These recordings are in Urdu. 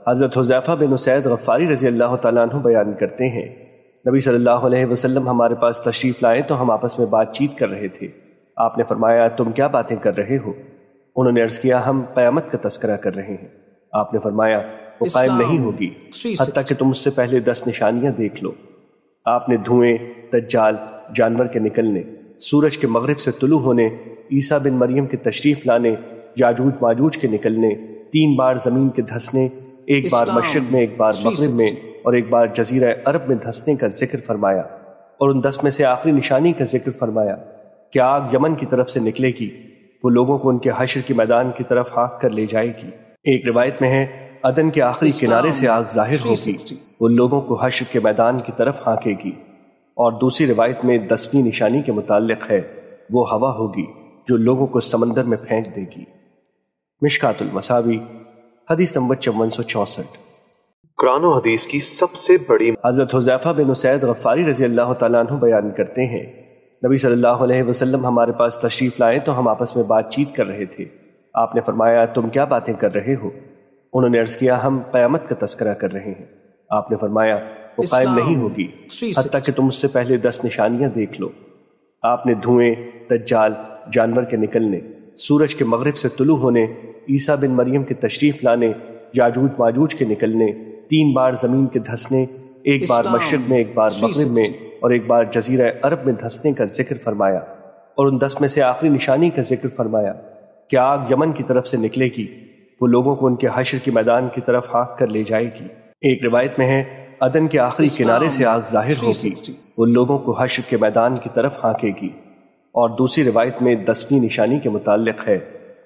حضرت حذیفہ بن اسید غفاری رضی اللہ تعالیٰ عنہ بیان کرتے ہیں، نبی صلی اللہ علیہ وسلم ہمارے پاس تشریف لائے تو ہم آپس میں بات چیت کر رہے تھے۔ آپ نے فرمایا تم کیا باتیں کر رہے ہو؟ انہوں نے عرض کیا ہم قیامت کا تذکرہ کر رہے ہیں۔ آپ نے فرمایا وہ قائم نہیں ہوگی حتیٰ کہ تم اس سے پہلے 10 نشانیاں دیکھ لو۔ آپ نے دھوئیں، دجال، جانور کے نکلنے، سورج کے مغرب سے طلوع ہونے، عیسیٰ بن مریم کے تشریف لانے، یاجوج ماجوج کے نکلنے، 3 بار زمین کے دھسنے، ایک بار مشرق میں، ایک بار مغرب میں اور ایک بار جزیرہ عرب میں دھسنے کا ذکر فرمایا، اور ان 10 میں سے آخری نشانی کا ذکر فرمایا کہ آگ یمن کی طرف سے نکلے گی، وہ لوگوں کو ان کے حشر کے میدان کی طرف ہانک کر لے جائے گی۔ ایک روایت میں ہے عدن کے آخری کنارے سے آگ ظاہر ہوگی، وہ لوگوں کو حشر کے میدان کی طرف ہانکے گی، اور دوسری روایت میں 10ویں نشانی کے متعلق ہے وہ ہوا ہوگی جو لوگوں کو سمندر میں پھینک دے گی۔ مشکات المصابیح حدیث نمبر 5464۔ قرآن و حدیث کی سب سے بڑی حضرت حذیفہ بن اسید غفاری رضی اللہ تعالیٰ عنہ بیان کرتے ہیں، نبی صلی اللہ علیہ وسلم ہمارے پاس تشریف لائے تو ہم آپس میں بات چیت کر رہے تھے۔ آپ نے فرمایا تم کیا باتیں کر رہے ہو؟ انہوں نے عرض کیا ہم قیامت کا تذکرہ کر رہے ہیں۔ آپ نے فرمایا وہ قائم نہیں ہوگی حتیٰ کہ تم اس سے پہلے 10 نشانیاں دیکھ لو۔ آپ نے دھوئیں، دجال، جانور کے نکلنے، سورج کے مغرب سے طلوع ہونے، عیسیٰ بن مریم کے تشریف لانے، یاجوج ماجوج کے نکلنے، 3 بار زمین کے دھسنے، ایک بار مشرق میں، ایک بار مغرب میں اور ایک بار جزیرہ عرب میں دھسنے کا ذکر فرمایا، اور ان 10 میں سے آخری نشانی کا ذکر فرمایا کہ آگ یمن کی طرف سے نکلے گی، وہ لوگوں کو ان کے حشر کے میدان کی طرف ہانک کر لے جائے گی۔ ایک روایت میں ہے عدن کے آخری کنارے سے آگ ظاہر ہوگی، وہ لوگوں کو حشر کے میدان کی طرف ہانکے گی، اور دوسری روایت میں 10ویں نشانی کے متعلق ہے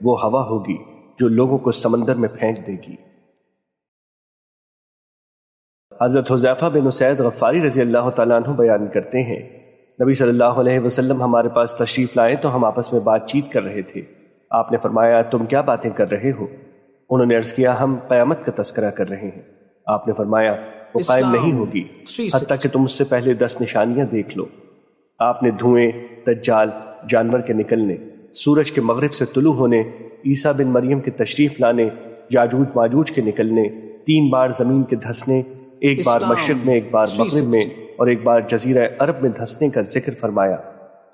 وہ ہوا ہوگی جو لوگوں کو سمندر میں پھینک دے گی۔ حضرت حذیفہ بن اسید غفاری رضی اللہ تعالیٰ عنہ بیان کرتے ہیں، نبی صلی اللہ علیہ وسلم ہمارے پاس تشریف لائے تو ہم آپس میں بات چیت کر رہے تھے۔ آپ نے فرمایا تم کیا باتیں کر رہے ہو؟ انہوں نے عرض کیا ہم قیامت کا تذکرہ کر رہے ہیں۔ آپ نے فرمایا وہ قائم نہیں ہوگی حتیٰ کہ تم اس سے پہلے 10 نشانیاں دیکھ لو۔ آپ نے دھوئیں، دجال، جانور کے نکلنے، سورج کے مغرب سے طلوع ہونے، عیسیٰ بن مریم کے تشریف لانے، یاجوج ماجوج کے نکلنے، 3 بار زمین کے دھسنے، ایک بار مشرق میں، ایک بار مغرب میں اور ایک بار جزیرہ عرب میں دھسنے کا ذکر فرمایا،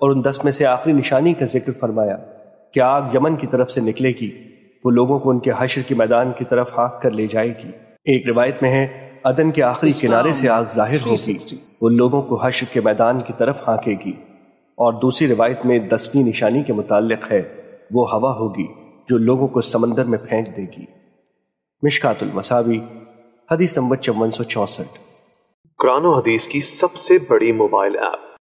اور ان 10 میں سے آخری نشانی کا ذکر فرمایا کہ آگ یمن کی طرف سے نکلے گی، وہ لوگوں کو ان کے حشر کے میدان کی طرف ہانک کر لے جائے گی۔ ایک روایت میں ہے عدن کے آخری کنارے سے آگ ظاہر ہوگی، وہ لوگوں کو حشر کے میدان کی طرف ہانکے گی، اور دوسری روایت میں 10ویں نشانی کے متعلق ہے وہ ہوا ہوگی جو لوگوں کو سمندر میں پھینک دے گی۔ مشکات المصابیح حدیث نمبر 5464۔ قرآن و حدیث کی سب سے بڑی موبائل ایپ